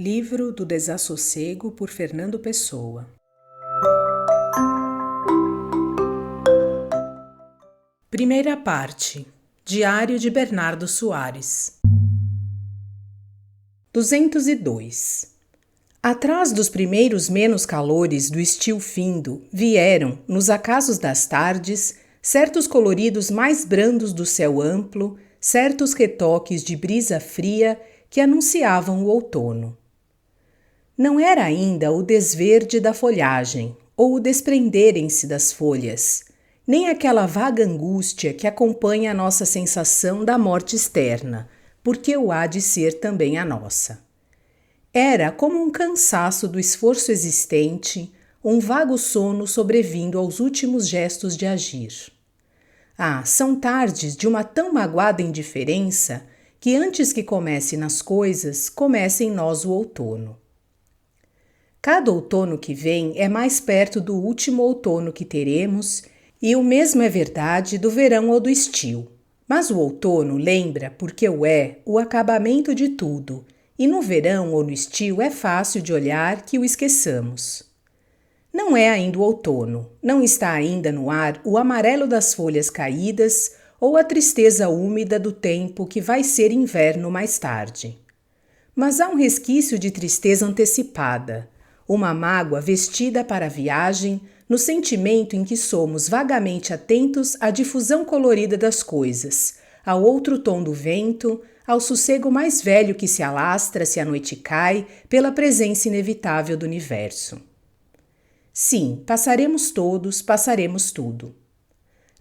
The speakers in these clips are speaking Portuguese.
Livro do Desassossego, por Fernando Pessoa. Primeira parte. Diário de Bernardo Soares. 202. Atrás dos primeiros menos calores do estio findo, vieram, nos acasos das tardes, certos coloridos mais brandos do céu amplo, certos retoques de brisa fria que anunciavam o outono. Não era ainda o desverde da folhagem, ou o desprenderem-se das folhas, nem aquela vaga angústia que acompanha a nossa sensação da morte externa, porque o há de ser também a nossa. Era como um cansaço do esforço existente, um vago sono sobrevindo aos últimos gestos de agir. São tardes de uma tão magoada indiferença que antes que comece nas coisas, comece em nós o outono. Cada outono que vem é mais perto do último outono que teremos, e o mesmo é verdade do verão ou do estio. Mas o outono lembra, porque o acabamento de tudo, e no verão ou no estio é fácil de olhar que o esqueçamos. Não é ainda o outono, não está ainda no ar o amarelo das folhas caídas ou a tristeza úmida do tempo que vai ser inverno mais tarde. Mas há um resquício de tristeza antecipada, uma mágoa vestida para a viagem, no sentimento em que somos vagamente atentos à difusão colorida das coisas, ao outro tom do vento, ao sossego mais velho que se alastra se a noite cai pela presença inevitável do universo. Sim, passaremos todos, passaremos tudo.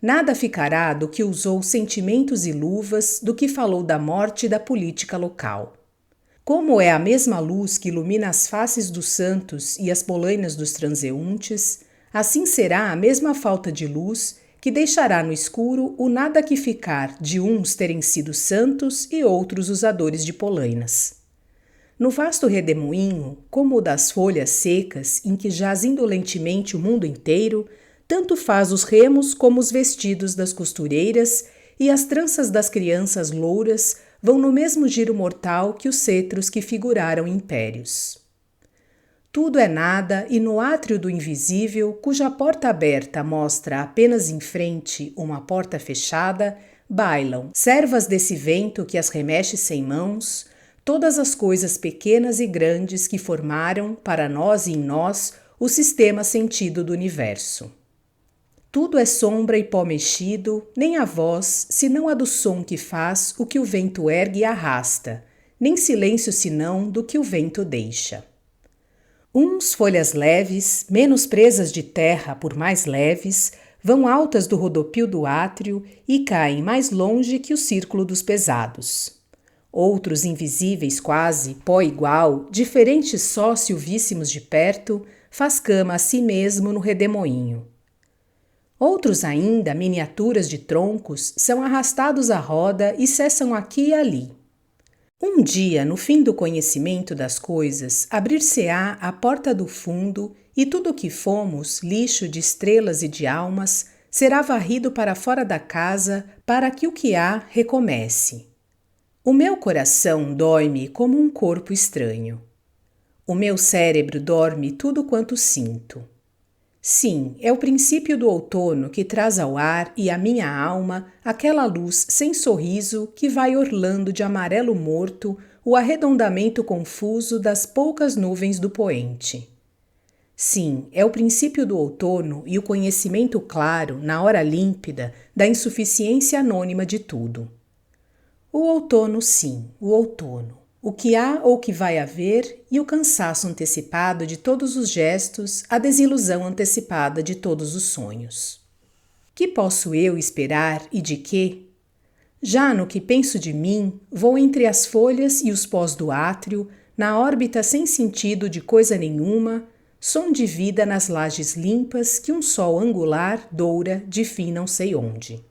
Nada ficará do que usou sentimentos e luvas, do que falou da morte e da política local. Como é a mesma luz que ilumina as faces dos santos e as polainas dos transeuntes, assim será a mesma falta de luz que deixará no escuro o nada que ficar de uns terem sido santos e outros usadores de polainas. No vasto redemoinho, como o das folhas secas em que jaz indolentemente o mundo inteiro, tanto faz os remos como os vestidos das costureiras e as tranças das crianças louras vão no mesmo giro mortal que os cetros que figuraram impérios. Tudo é nada e no átrio do invisível, cuja porta aberta mostra apenas em frente uma porta fechada, bailam, servas desse vento que as remexe sem mãos, todas as coisas pequenas e grandes que formaram, para nós e em nós, o sistema sentido do universo. Tudo é sombra e pó mexido, nem a voz, senão a do som que faz o que o vento ergue e arrasta, nem silêncio senão do que o vento deixa. Uns folhas leves, menos presas de terra por mais leves, vão altas do rodopio do átrio e caem mais longe que o círculo dos pesados. Outros invisíveis quase, pó igual, diferentes só se o víssemos de perto, faz cama a si mesmo no redemoinho. Outros ainda, miniaturas de troncos, são arrastados à roda e cessam aqui e ali. Um dia, no fim do conhecimento das coisas, abrir-se-á a porta do fundo e tudo o que fomos, lixo de estrelas e de almas, será varrido para fora da casa para que o que há recomece. O meu coração dói-me como um corpo estranho. O meu cérebro dorme tudo quanto sinto. Sim, é o princípio do outono que traz ao ar e à minha alma aquela luz sem sorriso que vai orlando de amarelo morto o arredondamento confuso das poucas nuvens do poente. Sim, é o princípio do outono e o conhecimento claro, na hora límpida, da insuficiência anônima de tudo. O outono, sim, o outono. O que há ou que vai haver e o cansaço antecipado de todos os gestos, a desilusão antecipada de todos os sonhos. Que posso eu esperar e de quê? Já no que penso de mim, vou entre as folhas e os pós do átrio, na órbita sem sentido de coisa nenhuma, som de vida nas lajes limpas que um sol angular doura de fim não sei onde.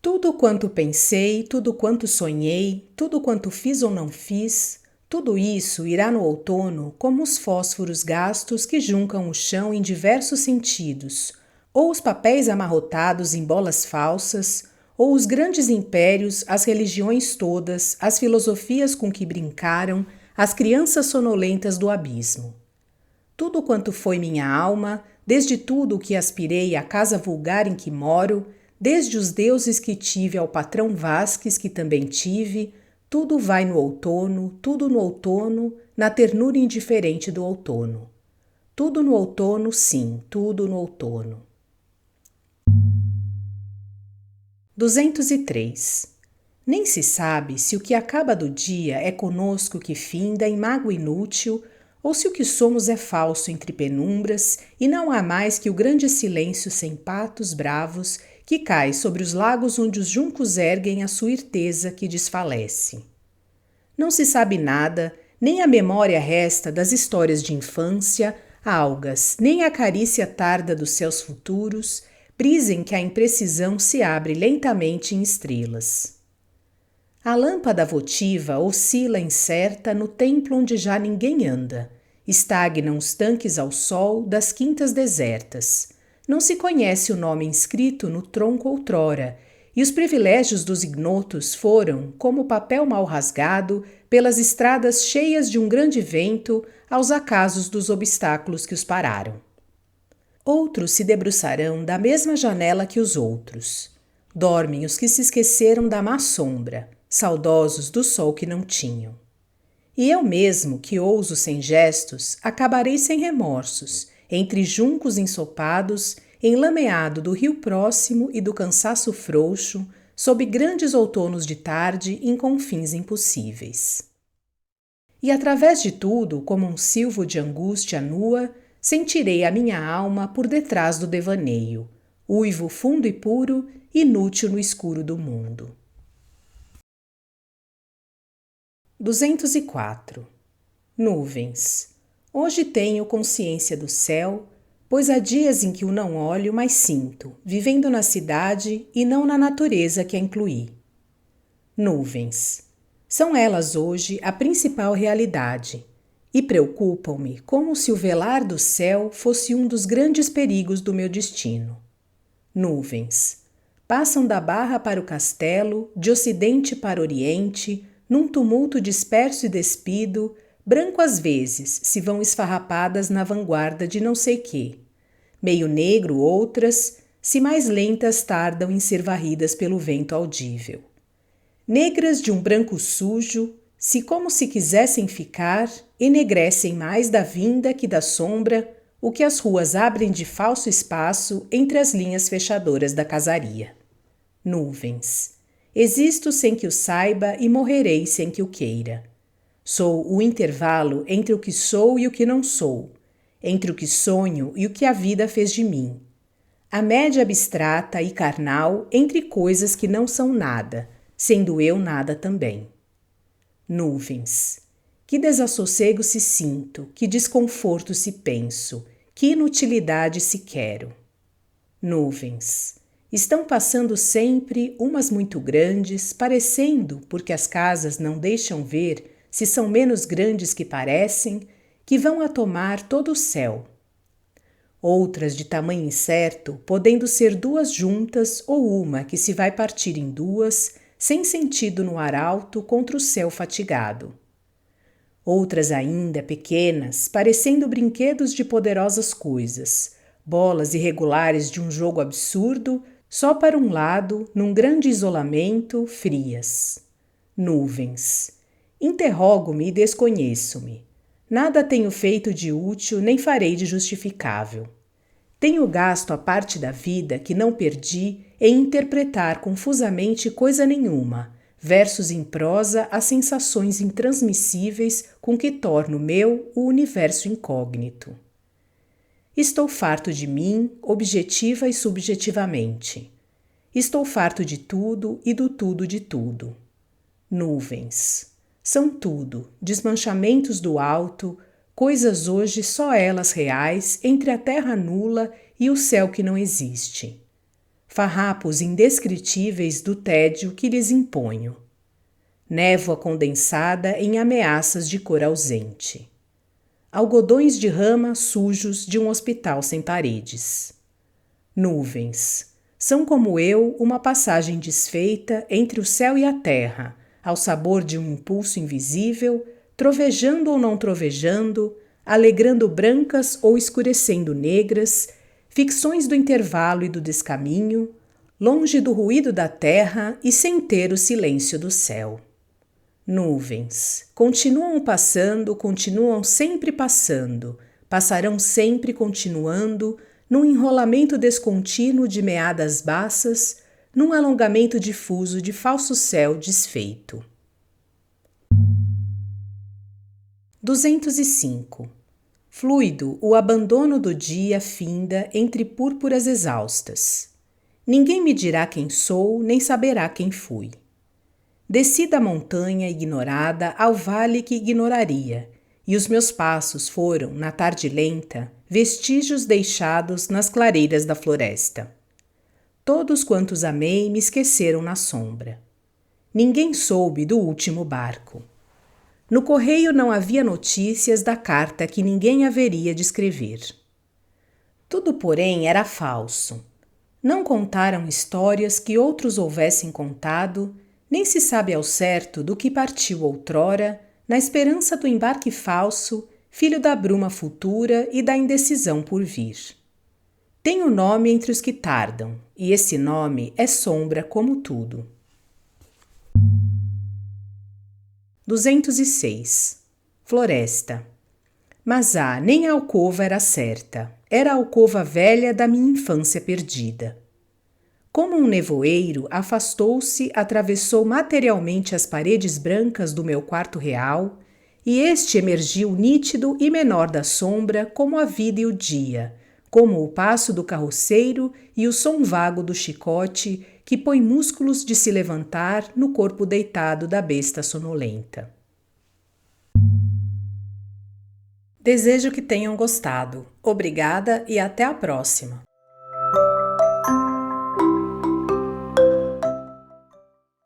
Tudo quanto pensei, tudo quanto sonhei, tudo quanto fiz ou não fiz, tudo isso irá no outono como os fósforos gastos que juncam o chão em diversos sentidos, ou os papéis amarrotados em bolas falsas, ou os grandes impérios, as religiões todas, as filosofias com que brincaram, as crianças sonolentas do abismo. Tudo quanto foi minha alma, desde tudo o que aspirei à casa vulgar em que moro, desde os deuses que tive ao patrão Vasques que também tive, tudo vai no outono, tudo no outono, na ternura indiferente do outono. Tudo no outono, sim, tudo no outono. 203. Nem se sabe se o que acaba do dia é conosco que finda em mágoa inútil, ou se o que somos é falso entre penumbras, e não há mais que o grande silêncio sem patos bravos que cai sobre os lagos onde os juncos erguem a sua irteza que desfalece. Não se sabe nada, nem a memória resta das histórias de infância, algas, nem a carícia tarda dos céus futuros, brisa em que a imprecisão se abre lentamente em estrelas. A lâmpada votiva oscila incerta no templo onde já ninguém anda. Estagnam os tanques ao sol das quintas desertas. Não se conhece o nome inscrito no tronco outrora, e os privilégios dos ignotos foram, como papel mal rasgado, pelas estradas cheias de um grande vento, aos acasos dos obstáculos que os pararam. Outros se debruçarão da mesma janela que os outros. Dormem os que se esqueceram da má sombra, saudosos do sol que não tinham. E eu mesmo, que ouso sem gestos, acabarei sem remorsos, entre juncos ensopados, enlameado do rio próximo e do cansaço frouxo, sob grandes outonos de tarde em confins impossíveis. E através de tudo, como um silvo de angústia nua, sentirei a minha alma por detrás do devaneio, uivo fundo e puro, inútil no escuro do mundo. 204. Nuvens. Hoje tenho consciência do céu, pois há dias em que o não olho, mas sinto, vivendo na cidade e não na natureza que a incluí. Nuvens. São elas hoje a principal realidade, e preocupam-me como se o velar do céu fosse um dos grandes perigos do meu destino. Nuvens. Passam da barra para o castelo, de ocidente para oriente, num tumulto disperso e despido, branco às vezes, se vão esfarrapadas na vanguarda de não sei quê. Meio negro outras, se mais lentas tardam em ser varridas pelo vento audível. Negras de um branco sujo, se como se quisessem ficar, enegrecem mais da vinda que da sombra o que as ruas abrem de falso espaço entre as linhas fechadoras da casaria. Nuvens. Existo sem que o saiba e morrerei sem que o queira. Sou o intervalo entre o que sou e o que não sou, entre o que sonho e o que a vida fez de mim. A média abstrata e carnal entre coisas que não são nada, sendo eu nada também. Nuvens. Que desassossego se sinto, que desconforto se penso, que inutilidade se quero. Nuvens. Estão passando sempre umas muito grandes, parecendo, porque as casas não deixam ver se são menos grandes que parecem, que vão a tomar todo o céu. Outras de tamanho incerto, podendo ser duas juntas ou uma que se vai partir em duas, sem sentido no ar alto contra o céu fatigado. Outras ainda pequenas, parecendo brinquedos de poderosas coisas, bolas irregulares de um jogo absurdo, só para um lado, num grande isolamento, frias. Nuvens. Interrogo-me e desconheço-me. Nada tenho feito de útil nem farei de justificável. Tenho gasto a parte da vida que não perdi em interpretar confusamente coisa nenhuma, versos em prosa as sensações intransmissíveis com que torno meu o universo incógnito. Estou farto de mim, objetiva e subjetivamente. Estou farto de tudo e do tudo de tudo. Nuvens. São tudo, desmanchamentos do alto, coisas hoje só elas reais entre a terra nula e o céu que não existe. Farrapos indescritíveis do tédio que lhes imponho. Névoa condensada em ameaças de cor ausente. Algodões de rama sujos de um hospital sem paredes. Nuvens. São como eu uma passagem desfeita entre o céu e a terra, ao sabor de um impulso invisível, trovejando ou não trovejando, alegrando brancas ou escurecendo negras, ficções do intervalo e do descaminho, longe do ruído da terra e sem ter o silêncio do céu. Nuvens, continuam sempre passando, passarão sempre continuando, num enrolamento descontínuo de meadas baças, num alongamento difuso de falso céu desfeito. 205. Fluido, o abandono do dia finda entre púrpuras exaustas. Ninguém me dirá quem sou, nem saberá quem fui. Desci da montanha ignorada ao vale que ignoraria, e os meus passos foram, na tarde lenta, vestígios deixados nas clareiras da floresta. Todos quantos amei me esqueceram na sombra. Ninguém soube do último barco. No correio não havia notícias da carta que ninguém haveria de escrever. Tudo, porém, era falso. Não contaram histórias que outros houvessem contado, nem se sabe ao certo do que partiu outrora, na esperança do embarque falso, filho da bruma futura e da indecisão por vir. Tem um nome entre os que tardam, e esse nome é sombra como tudo. 206. Floresta. Mas nem a alcova era certa, era a alcova velha da minha infância perdida. Como um nevoeiro, afastou-se, atravessou materialmente as paredes brancas do meu quarto real, e este emergiu nítido e menor da sombra como a vida e o dia, como o passo do carroceiro e o som vago do chicote que põe músculos de se levantar no corpo deitado da besta sonolenta. Desejo que tenham gostado. Obrigada e até a próxima!